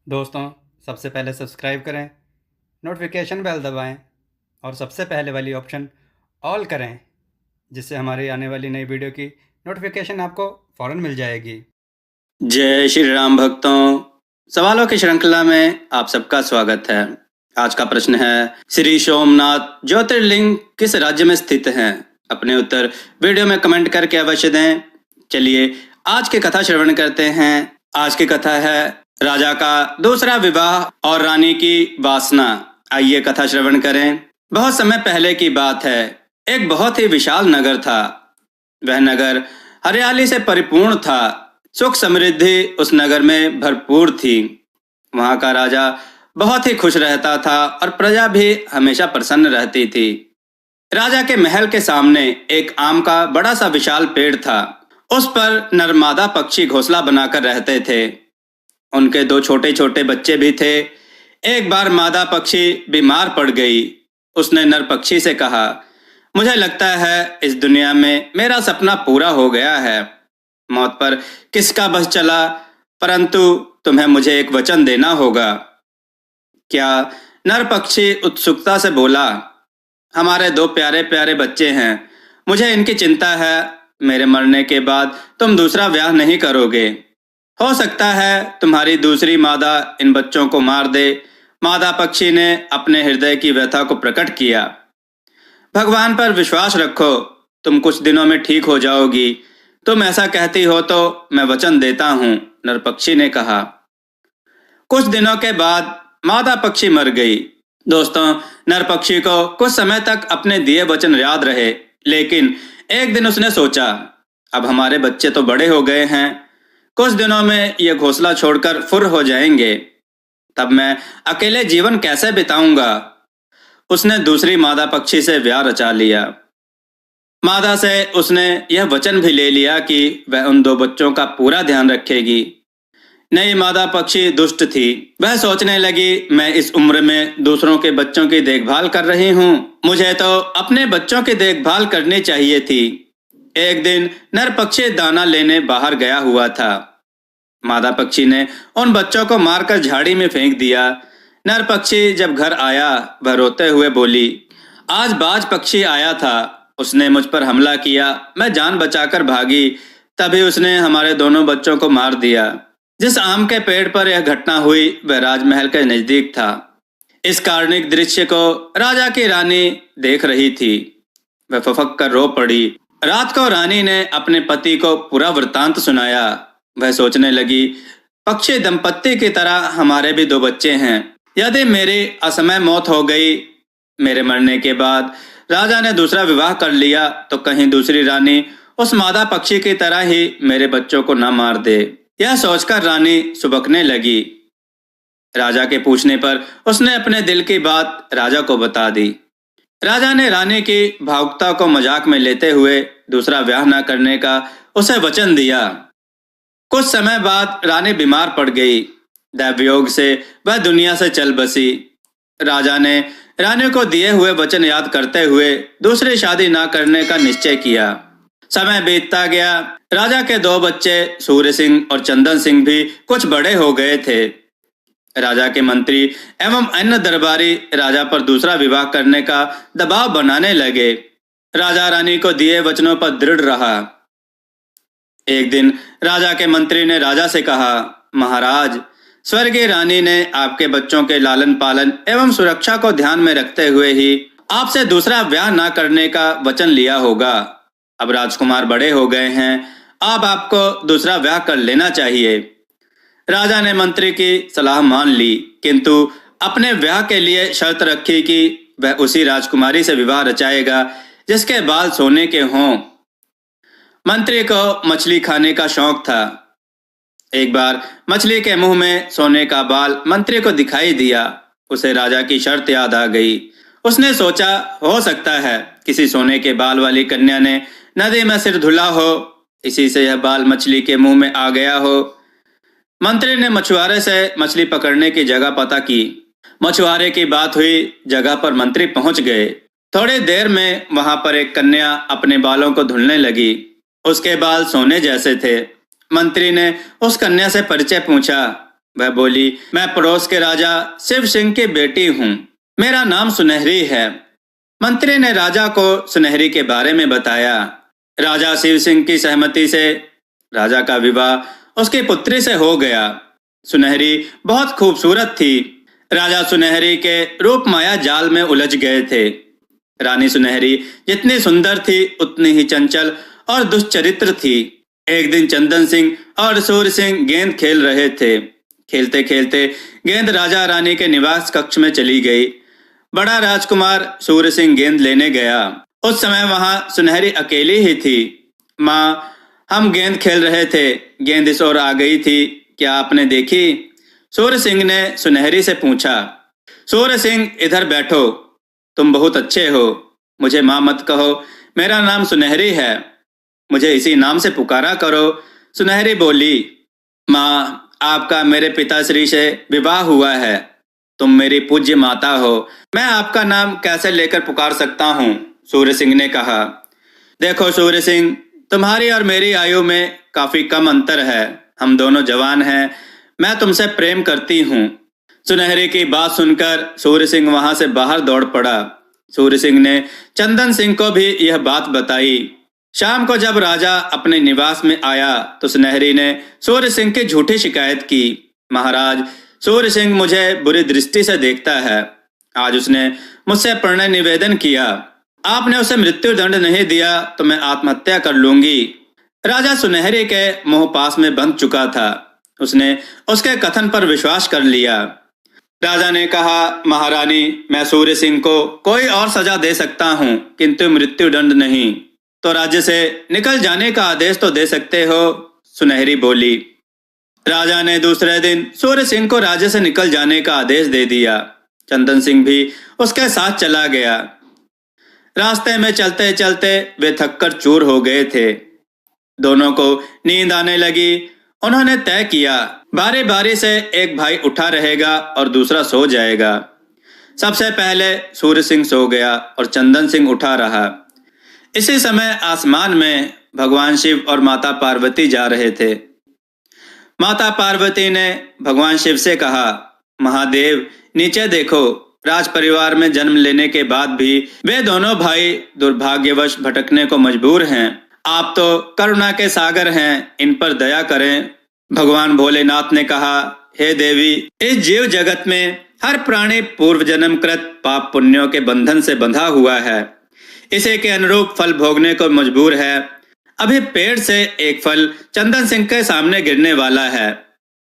दोस्तों, सबसे पहले सब्सक्राइब करें, नोटिफिकेशन बेल दबाएं और सबसे पहले वाली ऑप्शन ऑल करें, जिससे हमारी आने वाली नई वीडियो की नोटिफिकेशन आपको फ़ौरन मिल जाएगी। जय श्री राम भक्तों, सवालों की श्रृंखला में आप सबका स्वागत है। आज का प्रश्न है, श्री सोमनाथ ज्योतिर्लिंग किस राज्य में स्थित हैं? अपने उत्तर वीडियो में कमेंट करके अवश्य दें। चलिए आज की कथा श्रवण करते हैं। आज की कथा है राजा का दूसरा विवाह और रानी की वासना। आइए कथा श्रवण करें। बहुत समय पहले की बात है। एक बहुत ही विशाल नगर था। वह नगर हरियाली से परिपूर्ण था। सुख समृद्धि उस नगर में भरपूर थी। वहां का राजा बहुत ही खुश रहता था और प्रजा भी हमेशा प्रसन्न रहती थी। राजा के महल के सामने एक आम का बड़ा सा विशाल पेड़ था। उस पर नरमादा पक्षी घोंसला बनाकर रहते थे। उनके दो छोटे छोटे बच्चे भी थे। एक बार मादा पक्षी बीमार पड़ गई। उसने नर पक्षी से कहा, मुझे लगता है इस दुनिया में मेरा सपना पूरा हो गया है। मौत पर किसका बस चला, परंतु तुम्हें मुझे एक वचन देना होगा। क्या? नर पक्षी उत्सुकता से बोला, हमारे दो प्यारे प्यारे बच्चे हैं। मुझे इनकी चिंता है। मेरे मरने के बाद तुम दूसरा ब्याह नहीं करोगे। हो सकता है तुम्हारी दूसरी मादा इन बच्चों को मार दे। मादा पक्षी ने अपने हृदय की व्यथा को प्रकट किया। भगवान पर विश्वास रखो, तुम कुछ दिनों में ठीक हो जाओगी। तुम ऐसा कहती हो तो मैं वचन देता हूँ, नरपक्षी ने कहा। कुछ दिनों के बाद मादा पक्षी मर गई। दोस्तों, नरपक्षी को कुछ समय तक अपने दिए वचन याद रहे, लेकिन एक दिन उसने सोचा, अब हमारे बच्चे तो बड़े हो गए हैं। कुछ दिनों में ये घोंसला छोड़कर फुर हो जाएंगे। तब मैं अकेले जीवन कैसे बिताऊंगा? उसने दूसरी मादा पक्षी से ब्याह रचा लिया। मादा से उसने यह वचन भी ले लिया कि वह उन दो बच्चों का पूरा ध्यान रखेगी। नई मादा पक्षी दुष्ट थी। वह सोचने लगी, मैं इस उम्र में दूसरों के बच्चों की देखभाल कर रही हूँ, मुझे तो अपने बच्चों की देखभाल करनी चाहिए थी। एक दिन नर पक्षी दाना लेने बाहर गया हुआ था। मादा पक्षी ने उन बच्चों को मारकर झाड़ी में फेंक दिया। नर पक्षी जब घर आया, वह रोते हुए बोली, आज बाज पक्षी आया था, उसने मुझ पर हमला किया। मैं जान बचाकर भागी, तभी उसने हमारे दोनों बच्चों को मार दिया। जिस आम के पेड़ पर यह घटना हुई वह राजमहल के नजदीक था। इस काल्पनिक दृश्य को राजा की रानी देख रही थी। वह फफक कर रो पड़ी। रात को रानी ने अपने पति को पूरा वृतांत सुनाया। वह सोचने लगी, पक्षी दंपत्ति की तरह हमारे भी दो बच्चे हैं। यदि मेरी असमय मौत हो गई, मेरे मरने के बाद राजा ने दूसरा विवाह कर लिया, तो कहीं दूसरी रानी उस मादा पक्षी की तरह ही मेरे बच्चों को न मार दे। यह सोचकर रानी सुबकने लगी। राजा के पूछने पर उसने अपने दिल की बात राजा को बता दी। राजा ने रानी की भावुकता को मजाक में लेते हुए दूसरा ब्याह न करने का उसे वचन दिया। कुछ समय बाद रानी बीमार पड़ गई। दैवयोग से वह दुनिया से चल बसी। राजा ने रानी को दिए हुए वचन याद करते हुए दूसरी शादी न करने का निश्चय किया। समय बीतता गया। राजा के दो बच्चे सूर्य सिंह और चंदन सिंह भी कुछ बड़े हो गए थे। राजा के मंत्री एवं अन्य दरबारी राजा पर दूसरा विवाह करने का दबाव बनाने लगे। राजा रानी को दिए वचनों पर दृढ़ रहा। एक दिन राजा के मंत्री ने राजा से कहा, महाराज, स्वर्गीय रानी ने आपके बच्चों के लालन पालन एवं सुरक्षा को ध्यान में रखते हुए ही आपसे दूसरा ब्याह न करने का वचन लिया होगा। अब राजकुमार बड़े हो गए हैं, अब आपको दूसरा ब्याह कर लेना चाहिए। राजा ने मंत्री की सलाह मान ली, किंतु अपने ब्याह के लिए शर्त रखी कि वह उसी राजकुमारी से विवाह रचाएगा जिसके बाल सोने के हों। मंत्री को मछली खाने का शौक था। एक बार मछली के मुंह में सोने का बाल मंत्री को दिखाई दिया। उसे राजा की शर्त याद आ गई। उसने सोचा, हो सकता है किसी सोने के बाल वाली कन्या ने नदी में सिर धुला हो, इसी से यह बाल मछली के मुंह में आ गया हो। मंत्री ने मछुआरे से मछली पकड़ने की जगह पता की। मछुआरे की बात हुई, जगह पर मंत्री पहुंच गए। थोड़ी देर में वहां पर एक कन्या अपने बालों को धुलने लगी। उसके बाल सोने जैसे थे। मंत्री ने उस कन्या से परिचय पूछा। वह बोली, मैं पड़ोस के राजा शिव सिंह की बेटी हूँ, मेरा नाम सुनहरी है। मंत्री ने राजा को सुनहरी के बारे में बताया। राजा शिव सिंह की सहमति से राजा का विवाह उसकी पुत्री से हो गया। सुनहरी बहुत खूबसूरत थी। राजा सुनहरी के रूप माया जाल में उलझ गए थे। रानी सुनहरी जितनी सुंदर थी उतनी ही चंचल और दुष्चरित्र थी। एक दिन चंदन सिंह और सूर्य सिंह गेंद खेल रहे थे। खेलते खेलते गेंद राजा रानी के निवास कक्ष में चली गई। बड़ा राजकुमार सूर्य सिंह गेंद लेने गया। उस समय वहां सुनहरी अकेली ही थी। माँ, हम गेंद खेल रहे थे, गेंद इस ओर आ गई थी, क्या आपने देखी? सूर्य सिंह ने सुनहरी से पूछा। सूर्य सिंह, इधर बैठो, तुम बहुत अच्छे हो। मुझे माँ मत कहो, मेरा नाम सुनहरी है, मुझे इसी नाम से पुकारा करो। सुनहरी बोली, माँ, आपका मेरे पिताश्री से विवाह हुआ है, तुम मेरी पूज्य माता हो, मैं आपका नाम कैसे लेकर पुकार सकता हूँ? सूर्य सिंह ने कहा। देखो सूर्य सिंह, तुम्हारी और मेरी आयु में काफी कम अंतर है, हम दोनों जवान हैं, मैं तुमसे प्रेम करती हूँ। सुनहरी की बात सुनकर सूर्य सिंह वहां से बाहर दौड़ पड़ा। सूर्य सिंह ने चंदन सिंह को भी यह बात बताई। शाम को जब राजा अपने निवास में आया तो सुनहरी ने सूर्य सिंह की झूठी शिकायत की। महाराज, सूर्य सिंह मुझे बुरी दृष्टि से देखता है, आज उसने मुझसे प्रणय निवेदन किया, आपने उसे मृत्यु दंड नहीं दिया तो मैं आत्महत्या कर लूंगी। राजा सुनहरी के मुंह पास में बंध चुका था, उसने उसके कथन पर विश्वास कर लिया। राजा ने कहा, महारानी, मैं सूर्य सिंह को कोई और सजा दे सकता हूँ किंतु मृत्यु दंड नहीं। तो राज्य से निकल जाने का आदेश तो दे सकते हो? सुनहरी बोली। राजा ने दूसरे दिन सूर्य सिंह को राज्य से निकल जाने का आदेश दे दिया। चंदन सिंह भी उसके साथ चला गया। रास्ते में चलते चलते वे थककर चूर हो गए थे। दोनों को नींद आने लगी। उन्होंने तय किया, बारी बारी से एक भाई उठा रहेगा और दूसरा सो जाएगा। सबसे पहले सूर्य सिंह सो गया और चंदन सिंह उठा रहा। इसी समय आसमान में भगवान शिव और माता पार्वती जा रहे थे। माता पार्वती ने भगवान शिव से कहा, महादेव, नीचे देखो, राज परिवार में जन्म लेने के बाद भी वे दोनों भाई दुर्भाग्यवश भटकने को मजबूर हैं। आप तो करुणा के सागर हैं, इन पर दया करें। भगवान भोलेनाथ ने कहा, हे देवी, इस जीव जगत में हर प्राणी पूर्व जन्म कृत पाप पुण्यों के बंधन से बंधा हुआ है, इसी के अनुरूप फल भोगने को मजबूर है। अभी पेड़ से एक फल चंदन सिंह के सामने गिरने वाला है।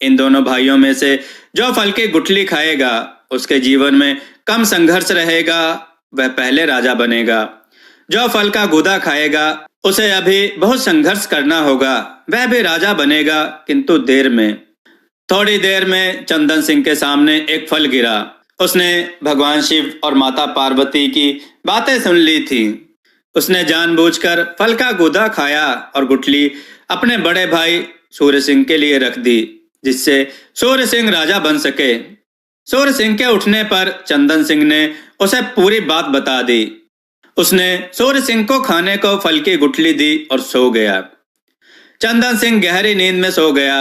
इन दोनों भाइयों में से जो फल की गुठली खाएगा उसके जीवन में कम संघर्ष रहेगा, वह पहले राजा बनेगा। जो फल का गूदा खाएगा उसे अभी बहुत संघर्ष करना होगा, वह भी राजा बनेगा, किंतु देर में। थोड़ी देर में चंदन सिंह के सामने एक फल गिरा। उसने भगवान शिव और माता पार्वती की बातें सुन ली थी। उसने जानबूझकर फल का गूदा खाया और गुठली अपने बड़े भाई सूर्य सिंह के लिए रख दी, जिससे सूर्य सिंह राजा बन सके। सूर्य सिंह के उठने पर चंदन सिंह ने उसे पूरी बात बता दी। उसने सूर्य सिंह को खाने को फल की गुठली दी और सो गया। चंदन सिंह गहरी नींद में सो गया।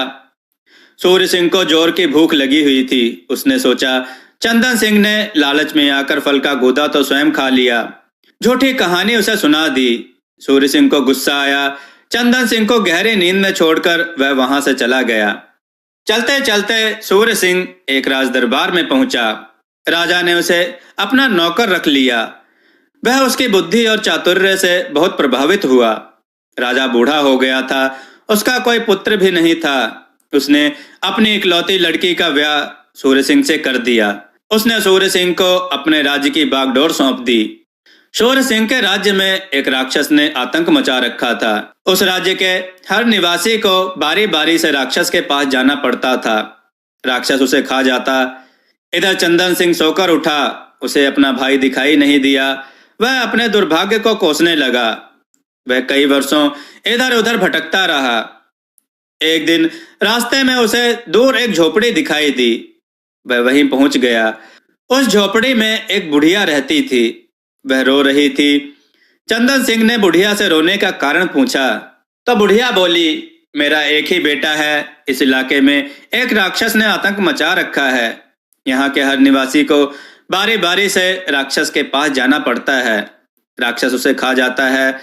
सूर्य सिंह को जोर की भूख लगी हुई थी। उसने सोचा, चंदन सिंह ने लालच में आकर फल का गूदा तो स्वयं खा लिया, झूठी कहानी उसे सुना दी। सूर्य सिंह को गुस्सा आया। चंदन सिंह को गहरी नींद में छोड़कर वह वहां से चला गया। चलते चलते सूर्य सिंह एक राज दरबार में पहुंचा। राजा ने उसे अपना नौकर रख लिया। वह उसकी बुद्धि और चातुर्य से बहुत प्रभावित हुआ। राजा बूढ़ा हो गया था, उसका कोई पुत्र भी नहीं था। उसने अपनी इकलौती लड़की का ब्याह सूर्य सिंह से कर दिया। उसने सूर्य सिंह को अपने राज्य की बागडोर सौंप दी। सूर्य सिंह के राज्य में एक राक्षस ने आतंक मचा रखा था। उस राज्य के हर निवासी को बारी बारी से राक्षस के पास जाना पड़ता था। राक्षस उसे खा जाता। इधर चंदन सिंह सोकर उठा, उसे अपना भाई दिखाई नहीं दिया। वह अपने दुर्भाग्य को कोसने लगा। वह कई वर्षों इधर उधर भटकता रहा। एक दिन रास्ते में उसे दूर एक झोपड़ी दिखाई दी। वह वहीं पहुंच गया। उस झोपड़ी में एक बुढ़िया रहती थी। वह रो रही थी। चंदन सिंह ने बुढ़िया से रोने का कारण पूछा तो बुढ़िया बोली, मेरा एक ही बेटा है। इस इलाके में एक राक्षस ने आतंक मचा रखा है। यहाँ के हर निवासी को बारी बारी से राक्षस के पास जाना पड़ता है। राक्षस उसे खा जाता है।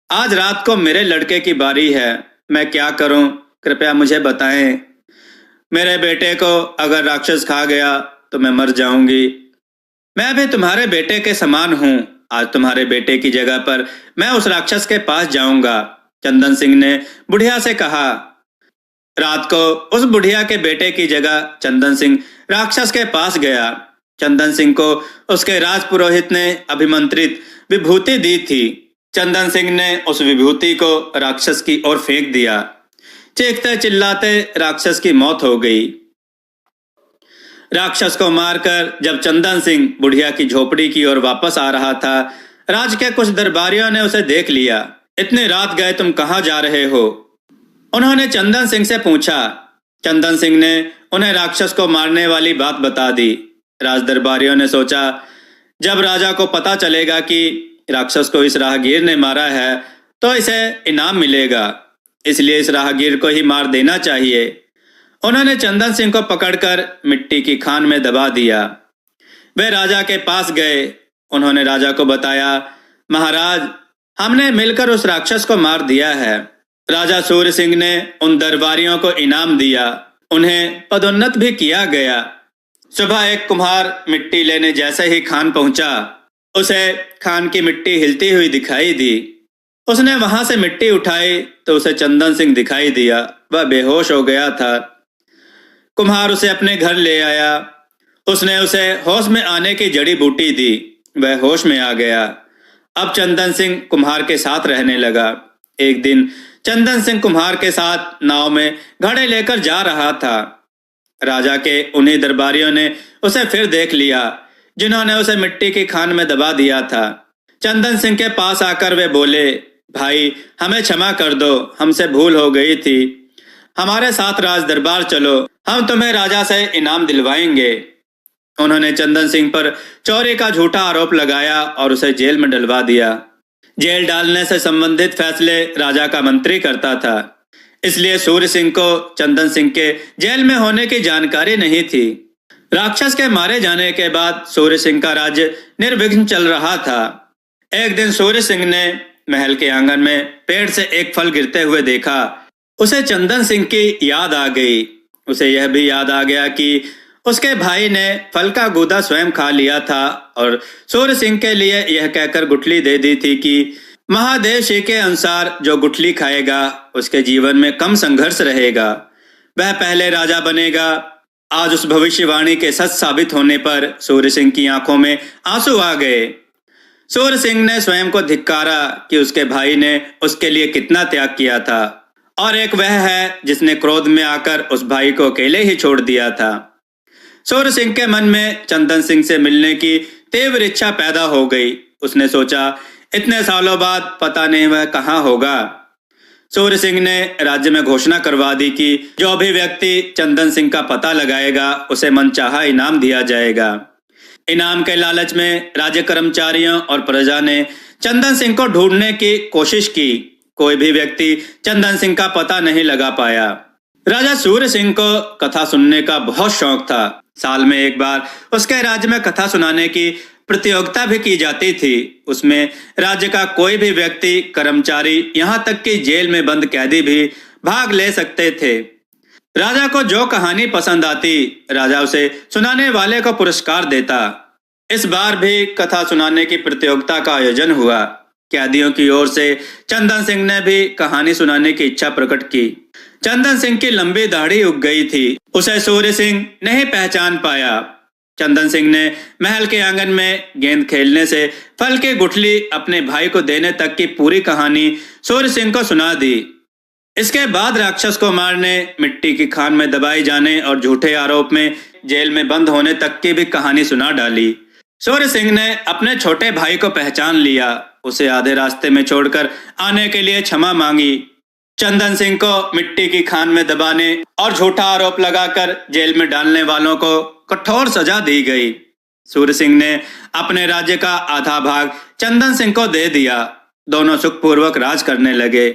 आज रात को मेरे लड़के की बारी है। मैं क्या करूं? कृपया मुझे बताएं। मेरे बेटे को अगर राक्षस खा गया तो मैं मर जाऊंगी। मैं भी तुम्हारे बेटे के समान हूँ। आज तुम्हारे बेटे की जगह पर मैं उस राक्षस के पास जाऊंगा। चंदन सिंह ने बुढ़िया से कहा। रात को उस बुढ़िया के बेटे की जगह चंदन सिंह राक्षस के पास गया। चंदन सिंह को उसके राजपुरोहित ने अभिमंत्रित विभूति दी थी। चंदन सिंह ने उस विभूति को राक्षस की ओर फेंक दिया। चीखते चिल्लाते राक्षस की मौत हो गई। राक्षस को मारकर जब चंदन सिंह बुढ़िया की झोपड़ी की ओर वापस आ रहा था, राज के कुछ दरबारियों ने उसे देख लिया। इतनी रात गए तुम कहाँ जा रहे हो? उन्होंने चंदन सिंह से पूछा। चंदन सिंह ने उन्हें राक्षस को मारने वाली बात बता दी। राज दरबारियों ने सोचा, जब राजा को पता चलेगा कि राक्षस को इस राहगीर ने मारा है तो इसे इनाम मिलेगा, इसलिए इस राहगीर को ही मार देना चाहिए। उन्होंने चंदन सिंह को पकड़कर मिट्टी की खान में दबा दिया। वे राजा के पास गए। उन्होंने राजा को बताया, महाराज, हमने मिलकर उस राक्षस को मार दिया है। राजा सूर्य सिंह ने उन दरबारियों को इनाम दिया। उन्हें पदोन्नत भी किया गया। सुबह एक कुम्हार मिट्टी लेने जैसे ही खान पहुंचा, उसे खान की मिट्टी हिलती हुई दिखाई दी। उसने वहां से मिट्टी उठाई तो उसे चंदन सिंह दिखाई दिया। वह बेहोश हो गया था। कुम्हार उसे अपने घर ले आया। उसने उसे होश में आने की जड़ी बूटी दी। वह होश में आ गया। अब चंदन सिंह कुम्हार के साथ रहने लगा। एक दिन चंदन सिंह कुम्हार के साथ नाव में घड़े लेकर जा रहा था। राजा के उन्हीं दरबारियों ने उसे फिर देख लिया जिन्होंने उसे मिट्टी की खान में दबा दिया था। चंदन सिंह के पास आकर वे बोले, भाई, हमें क्षमा कर दो, हमसे भूल हो गई थी। हमारे साथ राज दरबार चलो, हम तुम्हें राजा से इनाम दिलवाएंगे। उन्होंने चंदन सिंह पर चोरी का झूठा आरोप लगाया और उसे जेल में डलवा दिया। जेल डालने से संबंधित फैसले राजा का मंत्री करता था, इसलिए सूर्य सिंह को चंदन सिंह के जेल में होने की जानकारी नहीं थी। राक्षस के मारे जाने के बाद सूर्य सिंह का राज्य निर्विघ्न चल रहा था। एक दिन सूर्य सिंह ने महल के आंगन में पेड़ से एक फल गिरते हुए देखा। उसे चंदन सिंह की याद आ गई। उसे यह भी याद आ गया कि उसके भाई ने फल का गूदा स्वयं खा लिया था और सूर्य सिंह के लिए यह कहकर गुठली दे दी थी कि महादेव जी के अनुसार जो गुठली खाएगा उसके जीवन में कम संघर्ष रहेगा, वह पहले राजा बनेगा। आज उस भविष्यवाणी के सच साबित होने पर सूर्य सिंह की आंखों में आंसू आ गए। सूर्य सिंह ने स्वयं को धिक्कारा कि उसके भाई ने उसके लिए कितना त्याग किया था, और एक वह है जिसने क्रोध में आकर उस भाई को अकेले ही छोड़ दिया था। सूर्य सिंह के मन में चंदन सिंह से मिलने की तीव्र इच्छा पैदा हो गई। उसने सोचा, इतने सालों बाद पता नहीं वह कहाँ होगा। सूर्य सिंह ने राज्य में घोषणा करवा दी कि जो भी व्यक्ति चंदन सिंह का पता लगाएगा उसे मनचाहा इनाम दिया जाएगा। इनाम के लालच में राज्य कर्मचारियों और प्रजा ने चंदन सिंह को ढूंढने की कोशिश की। कोई भी व्यक्ति चंदन सिंह का पता नहीं लगा पाया। राजा सूर्य सिंह को कथा सुनने का बहुत शौक था। साल में एक बार उसके राज्य में कथा सुनाने की प्रतियोगिता भी की जाती थी। उसमें राज्य का कोई भी व्यक्ति, कर्मचारी, यहाँ तक कि जेल में बंद कैदी भी भाग ले सकते थे। राजा को जो कहानी पसंद आती, राजा उसे सुनाने वाले को पुरस्कार देता। इस बार भी कथा सुनाने की प्रतियोगिता का आयोजन हुआ। कैदियों की ओर से चंदन सिंह ने भी कहानी सुनाने की इच्छा प्रकट की। चंदन सिंह की लंबी दाढ़ी उग गई थी। उसे सूर्य सिंह नहीं पहचान पाया। चंदन सिंह ने महल के आंगन में गेंद खेलने से फल की गुठली अपने भाई को देने तक की पूरी कहानी सूर्य सिंह को सुना दी। इसके बाद राक्षस को मारने, मिट्टी की खान में दबाई जाने और झूठे आरोप में जेल में बंद होने तक की भी कहानी सुना डाली। सूर्य सिंह ने अपने छोटे भाई को पहचान लिया। उसे आधे रास्ते में छोड़कर आने के लिए क्षमा मांगी। चंदन सिंह को मिट्टी की खान में दबाने और झूठा आरोप लगाकर जेल में डालने वालों को कठोर सजा दी गई। सूर्य सिंह ने अपने राज्य का आधा भाग चंदन सिंह को दे दिया। दोनों सुखपूर्वक राज करने लगे।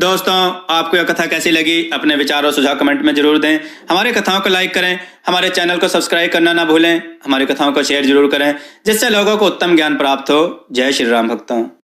दोस्तों, आपको यह कथा कैसी लगी? अपने विचार और सुझाव कमेंट में जरूर दें। हमारे कथाओं को लाइक करें, हमारे चैनल को सब्सक्राइब करना ना भूलें, हमारी कथाओं को शेयर जरूर करें, जिससे लोगों को उत्तम ज्ञान प्राप्त हो। जय श्री राम भक्तों।